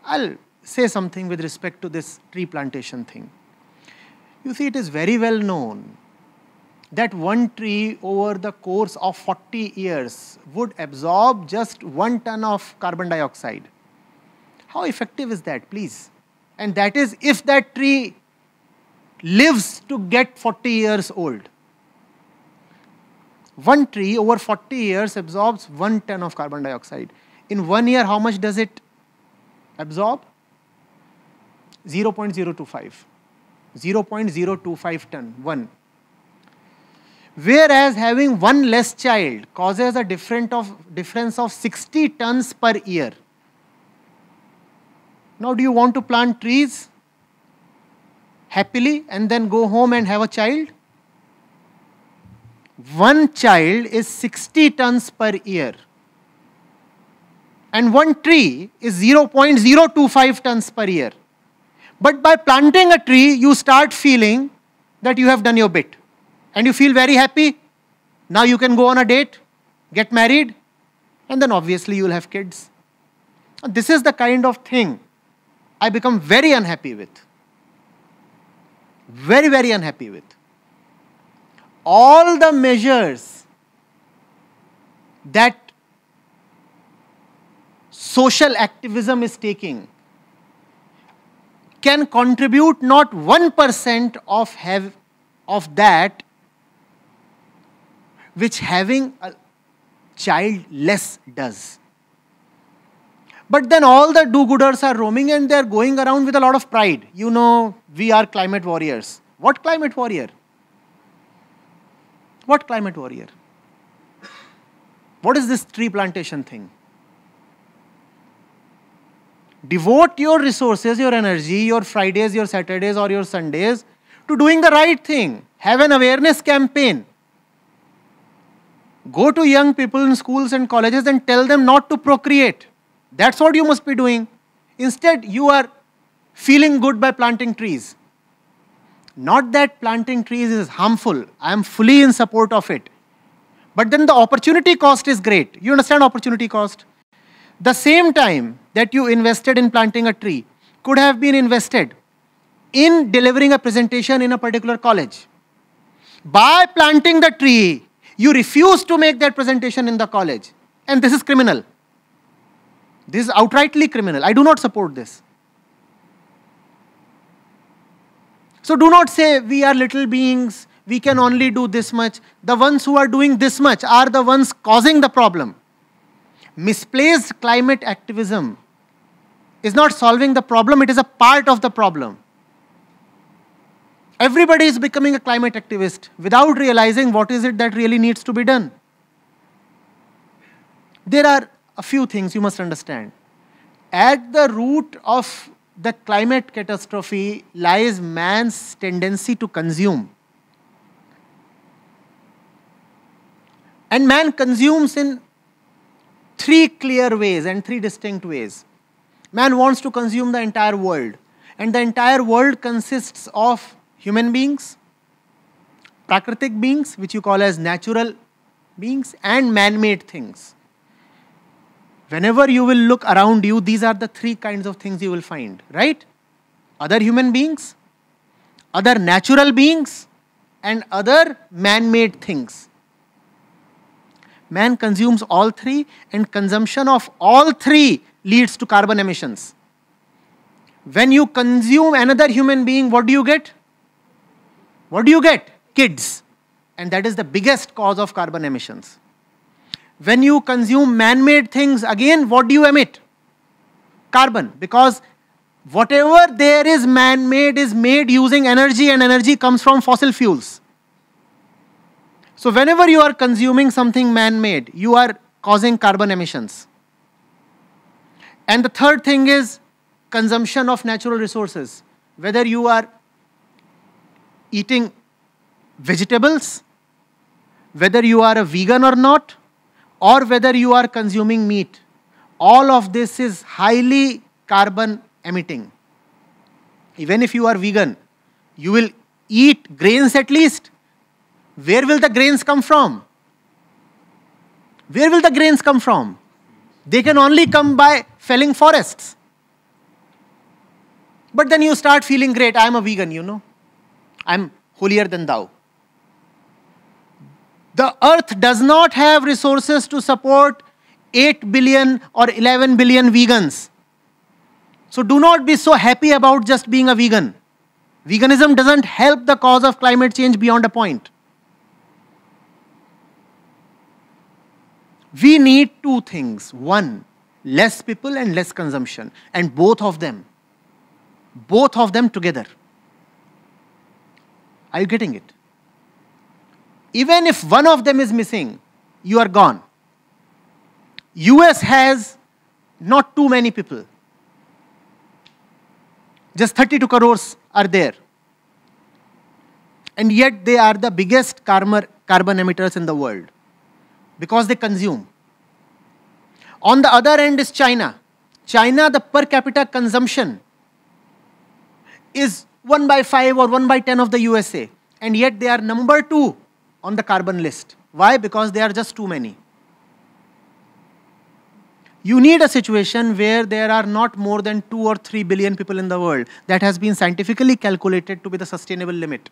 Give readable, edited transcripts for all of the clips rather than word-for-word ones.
I'll say something with respect to this tree plantation thing. You see, it is very well known that one tree over the course of 40 years would absorb just 1 ton of carbon dioxide. How effective is that, please? And that is if that tree lives to get 40 years old. One tree over 40 years absorbs 1 ton of carbon dioxide. In 1 year, how much does it absorb? 0.025. 0.025 ton, 1. Whereas having one less child causes a difference of 60 tons per year. Now, do you want to plant trees happily and then go home and have a child? One child is 60 tons per year. And one tree is 0.025 tons per year. But by planting a tree, you start feeling that you have done your bit. And you feel very happy. Now you can go on a date, get married, and then obviously you will have kids. This is the kind of thing I become very unhappy with. Very, very unhappy with. All the measures that social activism is taking can contribute not 1% of that which having a child less does. But then all the do-gooders are roaming and they are going around with a lot of pride. You know, we are climate warriors. What climate warrior? What climate warrior? What is this tree plantation thing? Devote your resources, your energy, your Fridays, your Saturdays or your Sundays to doing the right thing. Have an awareness campaign. Go to young people in schools and colleges and tell them not to procreate. That's what you must be doing. Instead, you are feeling good by planting trees. Not that planting trees is harmful. I am fully in support of it. But then the opportunity cost is great. You understand opportunity cost? The same time that you invested in planting a tree could have been invested in delivering a presentation in a particular college. By planting the tree, you refuse to make that presentation in the college. And this is criminal. This is outrightly criminal. I do not support this. So do not say we are little beings, we can only do this much. The ones who are doing this much are the ones causing the problem. Misplaced climate activism is not solving the problem, it is a part of the problem. Everybody is becoming a climate activist without realizing what is it that really needs to be done. There are a few things you must understand. At the root of the climate catastrophe lies man's tendency to consume. And man consumes in 3 clear ways and 3 distinct ways. Man wants to consume the entire world. And the entire world consists of human beings, prakritic beings, which you call as natural beings, and man-made things. Whenever you will look around you, these are the 3 kinds of things you will find, right? Other human beings, other natural beings, and other man-made things. Man consumes all 3, and consumption of all 3 leads to carbon emissions. When you consume another human being, what do you get? What do you get? Kids. And that is the biggest cause of carbon emissions. When you consume man-made things, again, what do you emit? Carbon. Because whatever there is man-made is made using energy, and energy comes from fossil fuels. So whenever you are consuming something man-made, you are causing carbon emissions. And the third thing is consumption of natural resources. Whether you are eating vegetables, whether you are a vegan or not, or whether you are consuming meat, all of this is highly carbon emitting. Even if you are vegan, you will eat grains at least. Where will the grains come from? Where will the grains come from? They can only come by felling forests. But then you start feeling great. I'm a vegan, I'm holier than thou. The earth does not have resources to support 8 billion or 11 billion vegans. So do not be so happy about just being a vegan. Veganism doesn't help the cause of climate change beyond a point. We need two things. One, less people and less consumption. And both of them together. Are you getting it? Even if one of them is missing, you are gone. US has not too many people. Just 32 crores are there. And yet they are the biggest carbon emitters in the world because they consume. On the other end is China. China, the per capita consumption is 1/5 or 1/10 of the USA. And yet they are number 2 on the carbon list. Why? Because they are just too many. You need a situation where there are not more than 2 or 3 billion people in the world. That has been scientifically calculated to be the sustainable limit.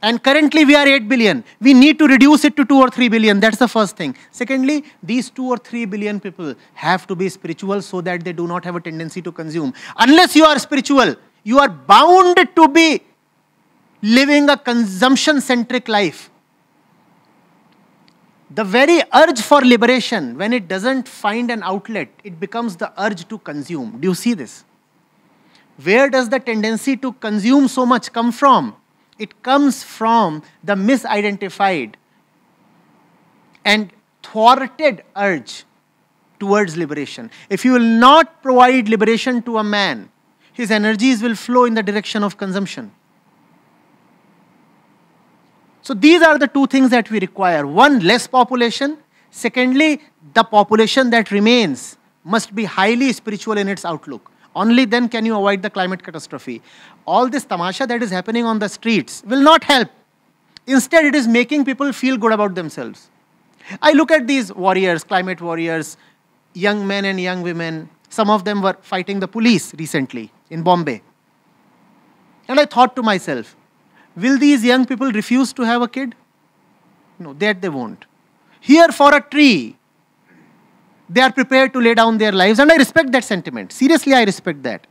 And currently we are 8 billion. We need to reduce it to 2 or 3 billion. That's the first thing. Secondly, these 2 or 3 billion people have to be spiritual so that they do not have a tendency to consume. Unless you are spiritual, you are bound to be living a consumption-centric life. The very urge for liberation, when it doesn't find an outlet, it becomes the urge to consume. Do you see this? Where does the tendency to consume so much come from? It comes from the misidentified and thwarted urge towards liberation. If you will not provide liberation to a man, his energies will flow in the direction of consumption. So these are the two things that we require. One, less population. Secondly, the population that remains must be highly spiritual in its outlook. Only then can you avoid the climate catastrophe. All this tamasha that is happening on the streets will not help. Instead, it is making people feel good about themselves. I look at these warriors, climate warriors, young men and young women. Some of them were fighting the police recently in Bombay. And I thought to myself, will these young people refuse to have a kid? No, that they won't. Here for a tree, they are prepared to lay down their lives, and I respect that sentiment. Seriously, I respect that.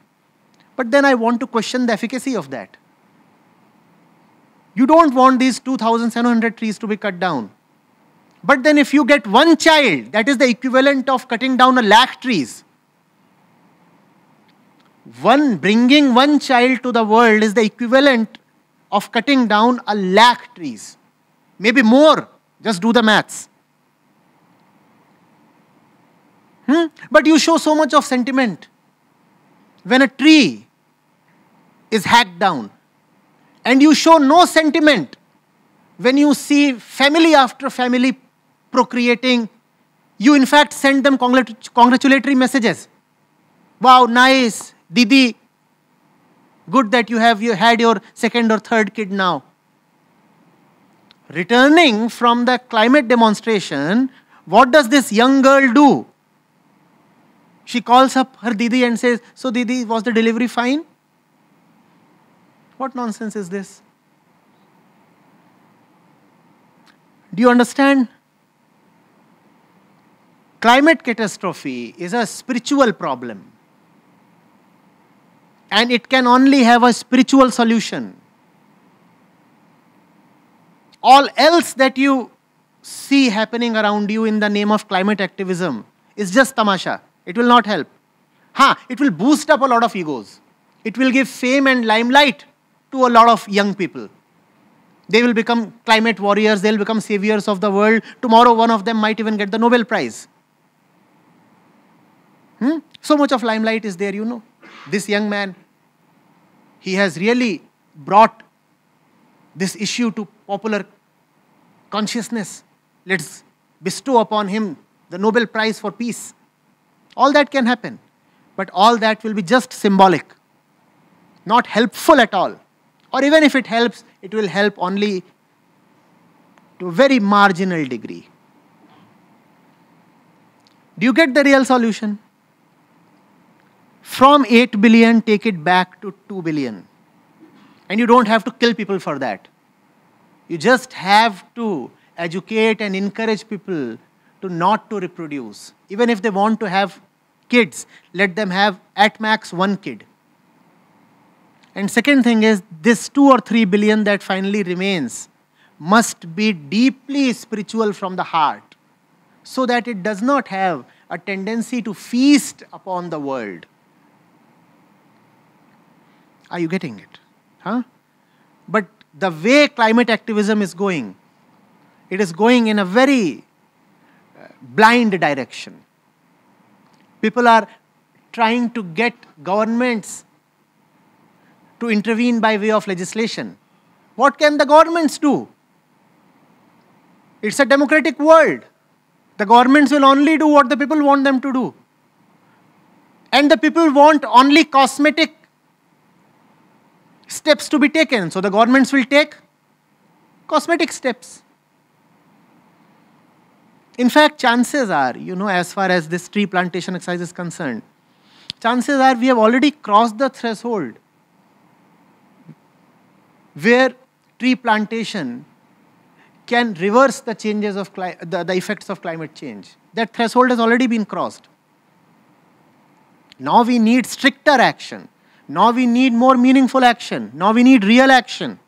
But then I want to question the efficacy of that. You don't want these 2,700 trees to be cut down. But then if you get one child, that is the equivalent of cutting down 1,00,000 trees. Bringing one child to the world is the equivalent of cutting down 1,00,000 trees. Maybe more. Just do the maths. But you show so much of sentiment when a tree is hacked down. And you show no sentiment when you see family after family procreating. You in fact send them congratulatory messages. Wow, nice, Didi. Good that you had your second or third kid now. Returning from the climate demonstration, what does this young girl do? She calls up her Didi and says, so Didi, was the delivery fine? What nonsense is this? Do you understand? Climate catastrophe is a spiritual problem. And it can only have a spiritual solution. All else that you see happening around you in the name of climate activism is just tamasha. It will not help. It will boost up a lot of egos. It will give fame and limelight to a lot of young people. They will become climate warriors. They will become saviors of the world. Tomorrow, one of them might even get the Nobel Prize. So much of limelight is there, This young man, he has really brought this issue to popular consciousness. Let's bestow upon him the Nobel Prize for Peace. All that can happen. But all that will be just symbolic. Not helpful at all. Or even if it helps, it will help only to a very marginal degree. Do you get the real solution? from 8 billion, take it back to 2 billion. And you don't have to kill people for that. You just have to educate and encourage people to not to reproduce. Even if they want to have kids, let them have at max 1 kid. And second thing is, this 2 or 3 billion that finally remains must be deeply spiritual from the heart, so that it does not have a tendency to feast upon the world. Are you getting it? Huh? But the way climate activism is going, it is going in a very blind direction. People are trying to get governments to intervene by way of legislation. What can the governments do? It's a democratic world. The governments will only do what the people want them to do. And the people want only cosmetic steps to be taken. So the governments will take cosmetic steps. In fact, chances are, as far as this tree plantation exercise is concerned, chances are we have already crossed the threshold where tree plantation can reverse the changes of the effects of climate change. That threshold has already been crossed. Now we need stricter action. Now we need more meaningful action. Now we need real action.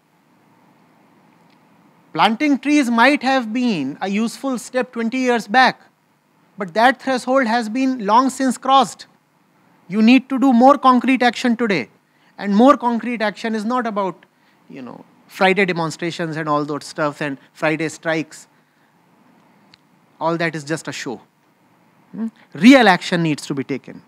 Planting trees might have been a useful step 20 years back, but that threshold has been long since crossed. You need to do more concrete action today. And more concrete action is not about, Friday demonstrations and all those stuff and Friday strikes. All that is just a show. Real action needs to be taken.